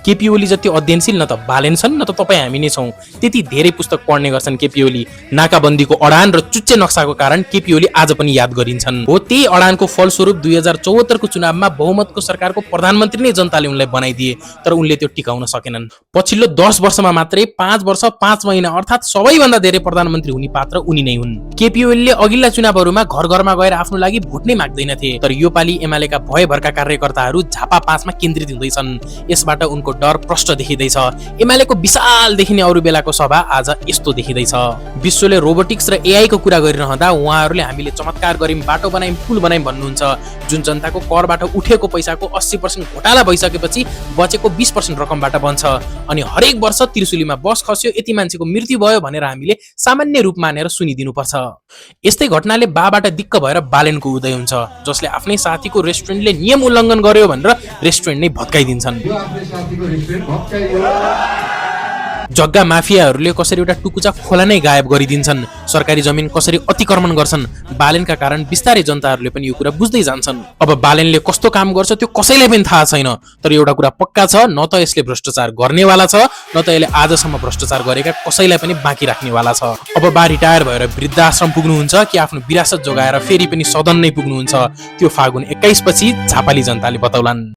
केपी ओली जति अध्ययनशील न त बालेन छन् न त तपाईँ हामी नै छौँ। त्यति धेरै पुस्तक पढ्ने गर्छन् केपी ओली। नाकाबन्दीको अडान र चुच्चे नक्साको कारण केपी ओली आज पनि याद गरिन्छन्। हो त्यही अडानको फलस्वरूप 2074 को चुनावमा बहुमतको सरकारको प्रधानमन्त्री नै जनताले उनलाई बनाइदिए, तर उनले त्यो टिकाउन सकेनन्। पछिल्लो 10 वर्षमा मात्रै 5 वर्ष 5 महिना अर्थात् सबैभन्दा धेरै प्रधानमन्त्री हुने पात्र उनी नै हुन्। केपी ओलीले अघिल्ला चुनावहरूमा घर घरमा गएर आफ्नो लागि भोट नै माग्दैनथे, तर योपालि एमालेका भयभरका कार्यकर्ताहरू झापा 5 मा केन्द्रित हुँदैछन्। यसबाट उनको डर प्रष्ट देखिँदैछ। एमालेको विशाल देखिने अरू बेलाको सभा आज यस्तो देखिँदैछ। विश्वले रोबोटिक्स र एआई को कुरा गरिरहँदा उहाँहरूले हामीले चमत्कार गर्यौं, बाटो बनायौं, पुल बनायौं भन्नुहुन्छ। जुन जनताको करबाट उठेको पैसाको 80% घोटाला भइसकेपछि बचेको 20% रकमबाट बन्छ। अनि हरेक वर्ष त्रिशुलीमा बस खस्यो, यति मान्छेको मृत्यु भयो भनेर हामीले सामान्य रूप मानेर सुनिदिनुपर्छ। यस्तै घटनाले बाबाट दिक्क भएर बालेनको उदय हुन्छ, जसले आफ्नै साथीको रेस्टुरेन्टले नियम उल्लङ्घन गर्यो भनेर रेस्टुरेन्ट नै भत्काइदिन्छन्। जग्गा माफियाहरूले कसरी एउटा टुकुचा खोला नै गायब गरिदिन्छन्, सरकारी जमिन कसरी अतिक्रमण गर्छन्। बालेनका कारण बिस्तारै जनताहरूले पनि यो कुरा बुझ्दै जान्छन्। अब बालेनले कस्तो काम गर्छ त्यो कसैलाई पनि थाहा छैन, तर एउटा कुरा पक्का छ, न त यसले भ्रष्टाचार गर्नेवाला छ, न त यसले आजसम्म भ्रष्टाचार गरेका कसैलाई पनि बाँकी राख्नेवाला छ। अब बा रिटायर भएर वृद्धाश्रम पुग्नुहुन्छ कि आफ्नो विरासत जोगाएर फेरि पनि सदन नै पुग्नुहुन्छ, त्यो फागुन 21 पछि झापाली जनताले बताउलान्।